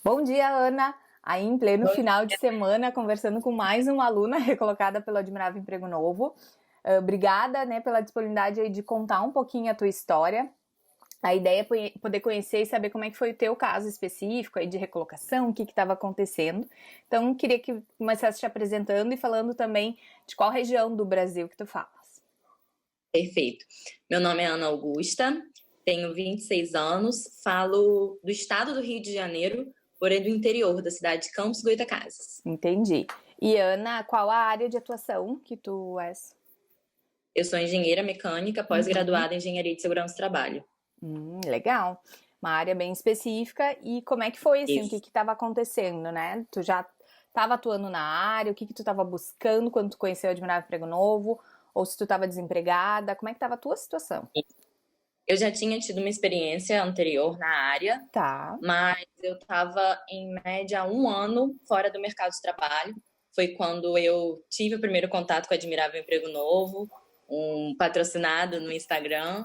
Bom dia, Ana. Aí, em pleno final de semana, conversando com mais uma aluna recolocada pelo Admirável Emprego Novo. Obrigada, né, pela disponibilidade aí de contar um pouquinho a tua história. A ideia é poder conhecer e saber como é que foi o teu caso específico aí de recolocação, o que estava acontecendo. Então, queria que começasse te apresentando e falando também de qual região do Brasil que tu falas. Perfeito. Meu nome é Ana Augusta, tenho 26 anos, falo do estado do Rio de Janeiro, porém do interior da cidade de Campos do Goytacazes. Entendi. E Ana, qual a área de atuação que tu és? Eu sou engenheira mecânica, pós-graduada em Engenharia de Segurança do Trabalho. Legal. Uma área bem específica. E como é que foi, assim, o que Isso. estava acontecendo, né? Tu já estava atuando na área, o que tu estava buscando quando tu conheceu o Admirável Emprego Novo? Ou se tu estava desempregada, como é que estava a tua situação? Eu já tinha tido uma experiência anterior na área, Tá. mas eu estava em média 1 ano fora do mercado de trabalho. Foi quando eu tive o primeiro contato com o Admirável Emprego Novo, um patrocinado no Instagram.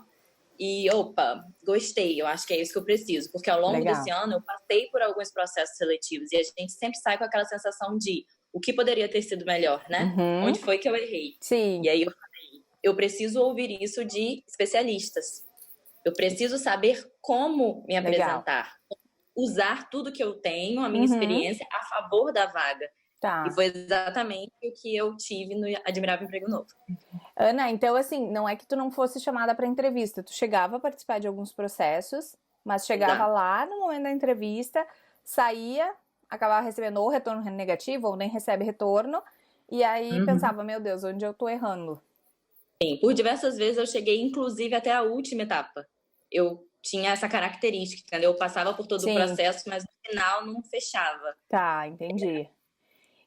E, opa, gostei, eu acho que é isso que eu preciso. Porque ao longo desse Legal. ano eu passei por alguns processos seletivos e a gente sempre sai com aquela sensação de o que poderia ter sido melhor, né? Uhum. Onde foi que eu errei? Sim. E aí eu falei, eu preciso ouvir isso de especialistas. Eu preciso saber como me Legal. apresentar, usar tudo que eu tenho, a minha Uhum. experiência, a favor da vaga. E Tá. foi exatamente o que eu tive no Admirável Emprego Novo. Ana, então assim, não é que tu não fosse chamada para entrevista, tu chegava a participar de alguns processos, mas chegava Exato. lá no momento da entrevista, saía, acabava recebendo ou retorno negativo ou nem recebe retorno, e aí Uhum. pensava, meu Deus, onde eu tô errando? Sim, por diversas vezes eu cheguei, inclusive, até a última etapa. Eu tinha essa característica, entendeu? Eu passava por todo o Sim, processo, mas no final não fechava. tá, entendi.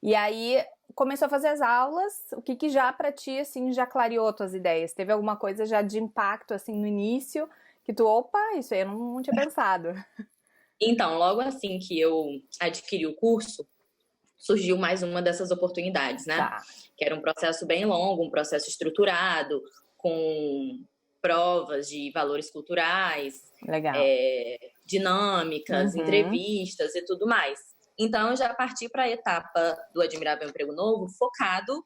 E aí começou a fazer as aulas, o que já pra ti, assim, já clareou tuas ideias? Teve alguma coisa já de impacto, assim, no início, que tu, opa, isso aí eu não tinha pensado. Então, logo assim que eu adquiri o curso, surgiu mais uma dessas oportunidades, né? Tá, Que era um processo bem longo, um processo estruturado, com provas de valores culturais, legal. dinâmicas, Uhum. entrevistas e tudo mais. Então, eu já parti para a etapa do Admirável Emprego Novo focado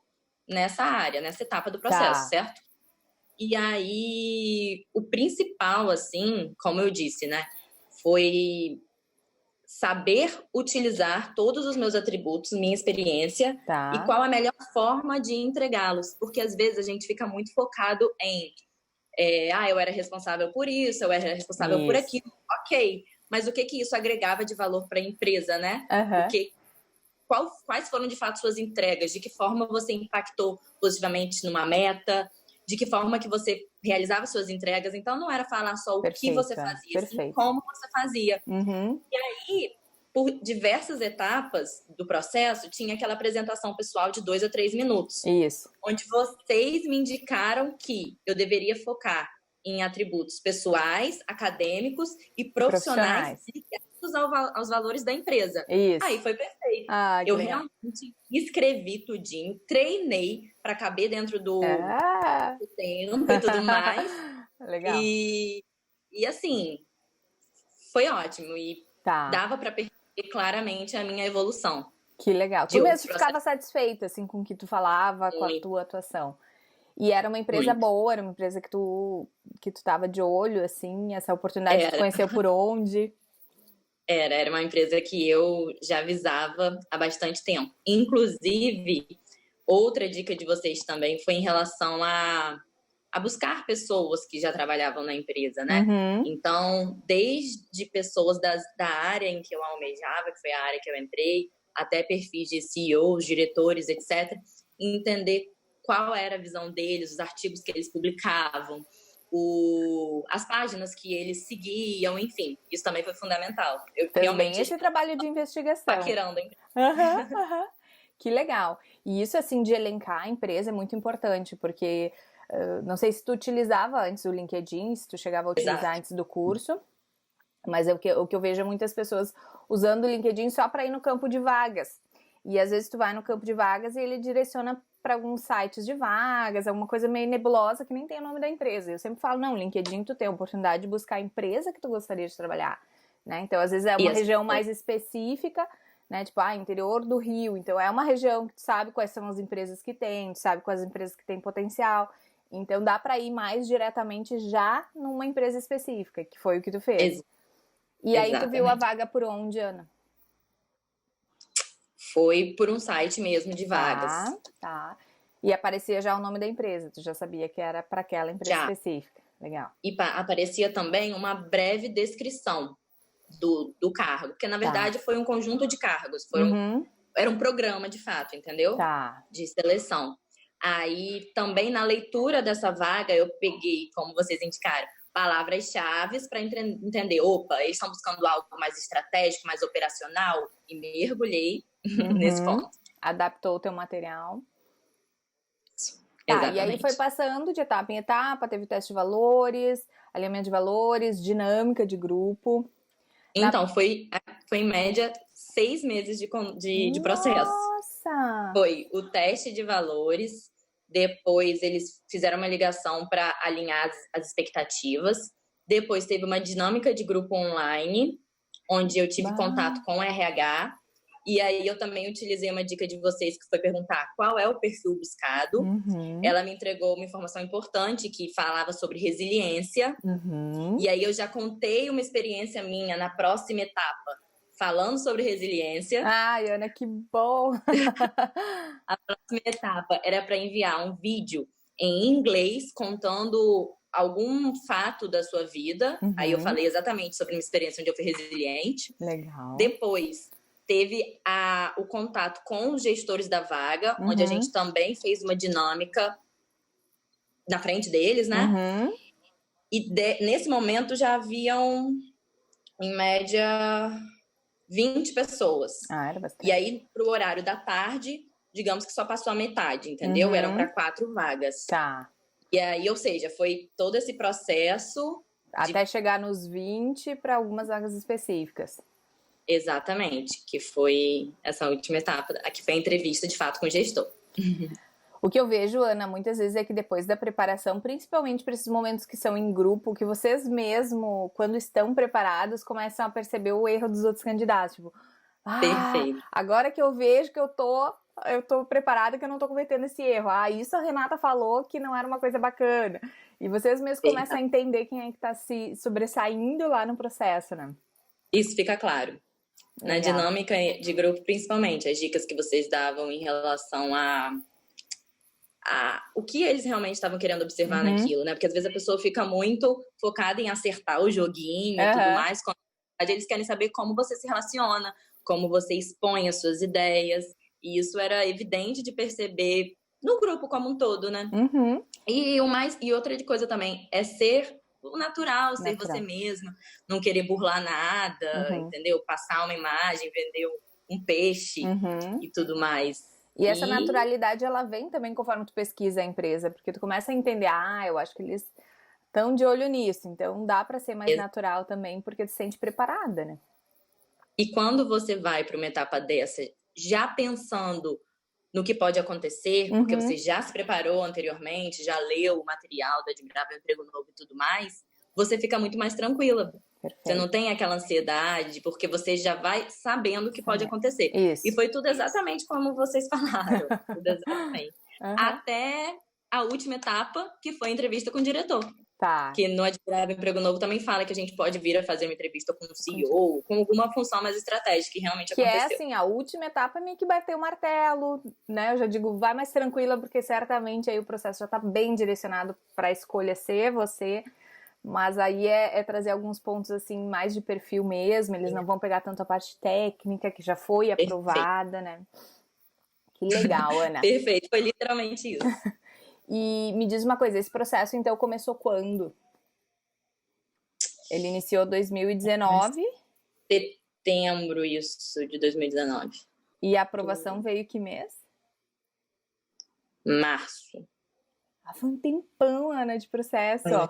nessa área, nessa etapa do processo, Tá, certo? E aí, o principal, assim, como eu disse, né, foi saber utilizar todos os meus atributos, minha experiência e tá. qual a melhor forma de entregá-los, porque às vezes a gente fica muito focado em eu era responsável por isso, eu era responsável por Isso. aquilo, ok, mas o que que isso agregava de valor para a empresa, né? O Aham. que, quais foram de fato suas entregas, de que forma você impactou positivamente numa meta, de que forma que você realizava suas entregas, então não era falar só o que você Perfeita, fazia, sim perfeito. como você fazia. Uhum. E por diversas etapas do processo, tinha aquela apresentação pessoal de 2 a 3 minutos, Isso. onde vocês me indicaram que eu deveria focar em atributos pessoais, acadêmicos e profissionais Profissionais. ligados aos valores da empresa. Aí Isso. foi perfeito. Ah, que Eu legal. realmente escrevi tudinho, treinei para caber dentro Ah. do tempo e tudo mais. Legal. E, e assim, foi ótimo. E Tá. dava para perceber claramente a minha evolução Que legal. Tu de outros mesmo processos. ficava satisfeita, assim, com o que tu falava, com a Muito, tua atuação. E era uma empresa muito. boa, era uma empresa que tu tava de olho, assim, essa oportunidade tu Era, conheceu por onde? era uma empresa que eu já avisava há bastante tempo. Inclusive, outra dica de vocês também foi em relação a buscar pessoas que já trabalhavam na empresa, né? Uhum. Então, desde pessoas da área em que eu almejava, que foi a área que eu entrei, até perfis de CEOs, diretores, etc., entender qual era a visão deles, os artigos que eles publicavam, as páginas que eles seguiam, enfim, isso também foi fundamental. Eu Fez bem realmente esse trabalho de investigação. paquerando, hein? Aham, aham. Que legal. E isso, assim, de elencar a empresa é muito importante, porque não sei se tu utilizava antes o LinkedIn, se tu chegava a utilizar Exato. antes do curso, mas o que eu vejo é muitas pessoas usando o LinkedIn só para ir no campo de vagas. E às vezes tu vai no campo de vagas e ele direciona para alguns sites de vagas, alguma coisa meio nebulosa que nem tem o nome da empresa. Eu sempre falo, não, LinkedIn tu tem a oportunidade de buscar a empresa que tu gostaria de trabalhar. né? Então, às vezes é uma região mais específica, né? Tipo, interior do Rio. Então, é uma região que tu sabe quais são as empresas que tem, tu sabe quais empresas que têm potencial. Então, dá para ir mais diretamente já numa empresa específica, que foi o que tu fez. E aí, tu viu a vaga por onde, Ana? Foi por um site mesmo de vagas. Tá. E aparecia já o nome da empresa, tu já sabia que era para aquela empresa específica. Legal. E aparecia também uma breve descrição do cargo, porque na verdade foi um conjunto de cargos, era um programa de fato, entendeu? De seleção. Aí também na leitura dessa vaga eu peguei, como vocês indicaram, palavras-chave para entender, eles estão buscando algo mais estratégico, mais operacional, e mergulhei nesse ponto. Adaptou o teu material. Exatamente. E aí foi passando de etapa em etapa, teve teste de valores, alinhamento de valores, dinâmica de grupo. Então, foi em média 6 meses de processo. Nossa! Foi o teste de valores, depois eles fizeram uma ligação para alinhar as expectativas, depois teve uma dinâmica de grupo online, onde eu tive contato com o RH, e aí eu também utilizei uma dica de vocês, que foi perguntar qual é o perfil buscado. Ela me entregou uma informação importante que falava sobre resiliência. E aí eu já contei uma experiência minha na próxima etapa, falando sobre resiliência. Ai, Ana, que bom! A próxima etapa era para enviar um vídeo em inglês contando algum fato da sua vida. Aí eu falei exatamente sobre uma experiência onde eu fui resiliente. Legal. Depois teve o contato com os gestores da vaga, onde a gente também fez uma dinâmica na frente deles, né? E nesse momento já haviam, em média, 20 pessoas. Era bastante. E aí, pro horário da tarde, digamos que só passou a metade, entendeu? Eram para 4 vagas. Tá. E aí, ou seja, foi todo esse processo... Até chegar nos 20 para algumas vagas específicas. Exatamente, que foi essa última etapa, que foi a entrevista de fato com o gestor. O que eu vejo, Ana, muitas vezes é que depois da preparação, principalmente para esses momentos que são em grupo, que vocês mesmo, quando estão preparados, começam a perceber o erro dos outros candidatos. Tipo, Perfeito. Agora que eu vejo que eu tô preparada, que eu não tô cometendo esse erro. Isso a Renata falou que não era uma coisa bacana. E vocês mesmos começam a entender quem é que tá se sobressaindo lá no processo, né? Isso fica claro. Na dinâmica de grupo, principalmente, as dicas que vocês davam em relação a o que eles realmente estavam querendo observar naquilo, né? Porque às vezes a pessoa fica muito focada em acertar o joguinho e tudo mais. Quando eles querem saber como você se relaciona, como você expõe as suas ideias. E isso era evidente de perceber no grupo como um todo, né? E outra coisa também é ser o natural, ser você mesmo, não querer burlar nada, entendeu? Passar uma imagem, vender um peixe e tudo mais. E essa naturalidade, ela vem também conforme tu pesquisa a empresa, porque tu começa a entender, eu acho que eles estão de olho nisso, então dá para ser mais natural também, porque tu se sente preparada, né? E quando você vai para uma etapa dessa, já pensando no que pode acontecer, porque você já se preparou anteriormente, já leu o material do Admirável Emprego Novo e tudo mais, você fica muito mais tranquila. Perfeito. Você não tem aquela ansiedade, porque você já vai sabendo o que pode acontecer. Isso. E foi tudo exatamente como vocês falaram. Tudo exatamente. Até a última etapa, que foi a entrevista com o diretor. Tá. Que no Admirável Emprego Novo também fala que a gente pode vir a fazer uma entrevista com o CEO, com alguma função mais estratégica que realmente aconteceu. Que é assim, a última etapa é meio que bater o martelo, né? Eu já digo, vai mais tranquila, porque certamente aí o processo já tá bem direcionado para a escolha ser você, mas aí é trazer alguns pontos assim, mais de perfil mesmo, eles não vão pegar tanto a parte técnica, que já foi aprovada, né? Que legal, Ana. Perfeito, foi literalmente isso. E me diz uma coisa, esse processo então começou quando? Ele iniciou 2019? Setembro, isso, de 2019. E a aprovação veio que mês? Março. Foi um tempão, Ana, de processo, ó.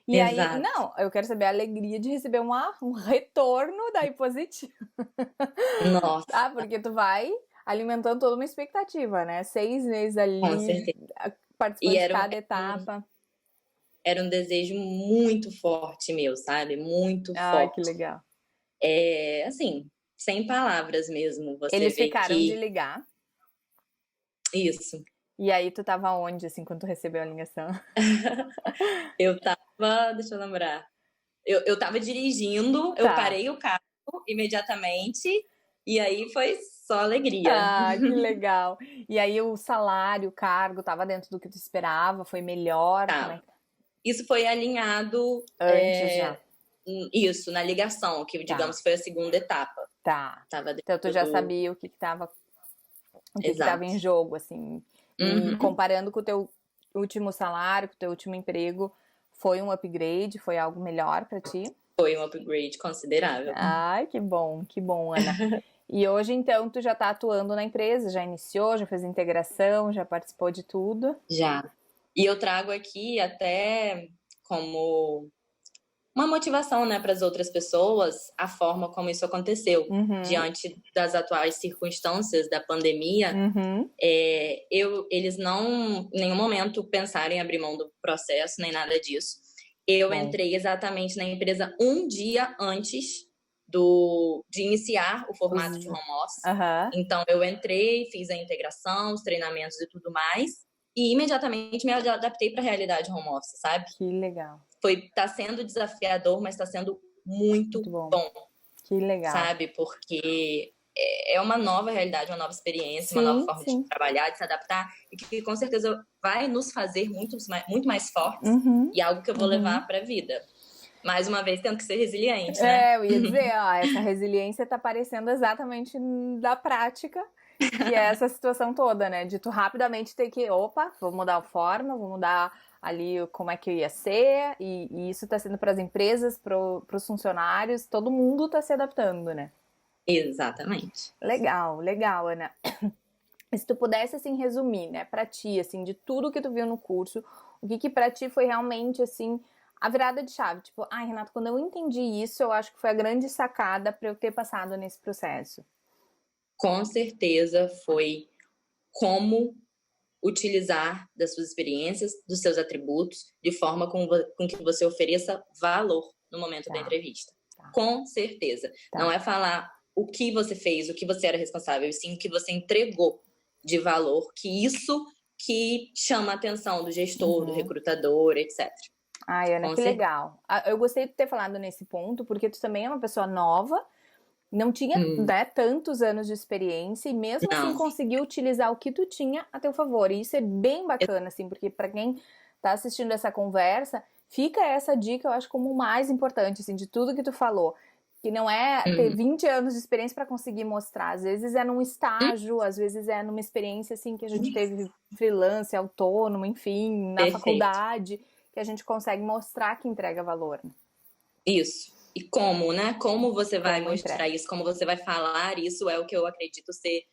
E Exato. aí, não, eu quero saber a alegria de receber um retorno daí positivo. Nossa. Porque tu vai alimentando toda uma expectativa, né? 6 meses ali, com certeza, participando de cada etapa. Era um desejo muito forte meu, sabe? Muito forte. Que legal. Assim, sem palavras mesmo. Você Eles vê ficaram de que ligar. isso. E aí tu tava onde, assim, quando tu recebeu a ligação? Eu tava, deixa eu lembrar. Eu tava dirigindo, eu Tá. parei o carro imediatamente, e aí foi só alegria. Ah, que legal. E aí o salário, o cargo, tava dentro do que tu esperava? Foi melhor? Como é Tá. que... Isso foi alinhado, Antes já. isso, na ligação, que Tá, digamos foi a segunda etapa. tá. Tava Então tu dentro já do. sabia o que que tava Exato. em jogo, assim. E Uhum. comparando com o teu último salário, com o teu último emprego, foi um upgrade? Foi algo melhor pra ti? Foi um upgrade considerável. Ai, que bom, Ana. E hoje, então, tu já tá atuando na empresa, já iniciou, já fez integração, já participou de tudo? Já. E eu trago aqui até como uma motivação, né, para as outras pessoas, a forma como isso aconteceu. Uhum, Diante das atuais circunstâncias da pandemia, uhum. eles não, em nenhum momento, pensaram em abrir mão do processo, nem nada disso. Eu Bom. entrei exatamente na empresa um dia antes de iniciar o formato de Os... home office. Aham. Então, eu entrei, fiz a integração, os treinamentos e tudo mais, e imediatamente me adaptei para a realidade home office, sabe? Que legal. Tá sendo desafiador, mas está sendo muito Muito bom. bom, Que legal. sabe? Porque é uma nova realidade, uma nova experiência, uma nova Sim, forma de sim. trabalhar, de se adaptar, e que com certeza vai nos fazer muito mais fortes, Uhum, e algo que eu vou uhum. levar para a vida. Mais uma vez, tendo que ser resiliente, né? É, eu ia dizer, ó, essa resiliência tá aparecendo exatamente da prática, que é essa situação toda, né? De tu rapidamente ter que, opa, vou mudar a forma, vou mudar ali como é que eu ia ser, e isso tá sendo para as empresas, para os funcionários, todo mundo tá se adaptando, né? Exatamente. Legal, legal, Ana. Se tu pudesse, assim, resumir, né, pra ti, assim, de tudo que tu viu no curso, o que que pra ti foi realmente, assim, a virada de chave? Tipo, ai, Renato, quando eu entendi isso, eu acho que foi a grande sacada pra eu ter passado nesse processo. Com certeza foi como utilizar das suas experiências, dos seus atributos, de forma com que você ofereça valor no momento da Tá, entrevista. tá, Com certeza. Não tá. é falar o que você fez, o que você era responsável, e sim o que você entregou de valor, que isso que chama a atenção do gestor, do Uhum. recrutador, etc. Ai, Ana, Com que certeza. legal. Eu gostei de ter falado nesse ponto, porque tu também é uma pessoa nova, não tinha, né, tantos anos de experiência e mesmo assim Não. conseguiu utilizar o que tu tinha a teu favor. E isso é bem bacana, assim, porque para quem tá assistindo essa conversa, fica essa dica, eu acho, como o mais importante, assim, de tudo que tu falou. Que não é ter 20 anos de experiência para conseguir mostrar. Às vezes é num estágio, às vezes é numa experiência, assim, que a gente teve freelance, autônomo, enfim, na Perfeito. faculdade, que a gente consegue mostrar que entrega valor. Né? Isso. E como, né? Como você vai Como mostrar entrega. isso, como você vai falar isso, é o que eu acredito ser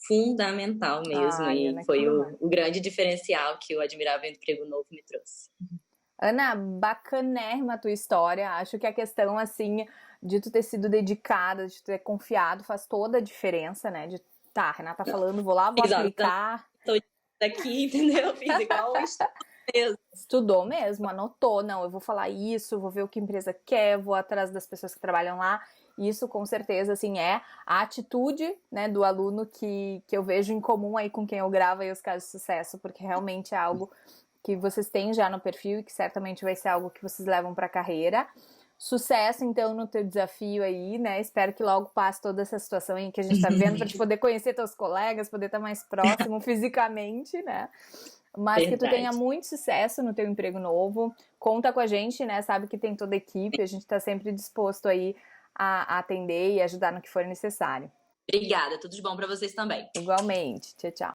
fundamental mesmo. Ai, E Ana, que foi demais. o grande diferencial que o Admirável Emprego Novo me trouxe. Ana, bacanérrima a tua história. Acho que a questão, assim, de tu ter sido dedicada, de tu ter confiado, faz toda a diferença, né? De, tá, Renata tá falando, vou lá, vou Fiz, ó, então, aplicar. tô aqui, entendeu? Fiz igual isso mesmo. Estudou mesmo, anotou, não, eu vou falar isso, vou ver o que a empresa quer, vou atrás das pessoas que trabalham lá. Isso, com certeza, assim, é a atitude, né, do aluno que eu vejo em comum aí com quem eu gravo aí os casos de sucesso, porque realmente é algo que vocês têm já no perfil e que certamente vai ser algo que vocês levam para a carreira. Sucesso, então, no teu desafio aí, né? Espero que logo passe toda essa situação aí que a gente tá vivendo para te poder conhecer teus colegas, poder estar mais próximo fisicamente, né? Mas que tu tenha Verdade. muito sucesso no teu emprego novo. Conta com a gente, né? Sabe que tem toda a equipe, a gente tá sempre disposto aí a atender e ajudar no que for necessário. Obrigada, tudo de bom para vocês também. Igualmente. Tchau, tchau.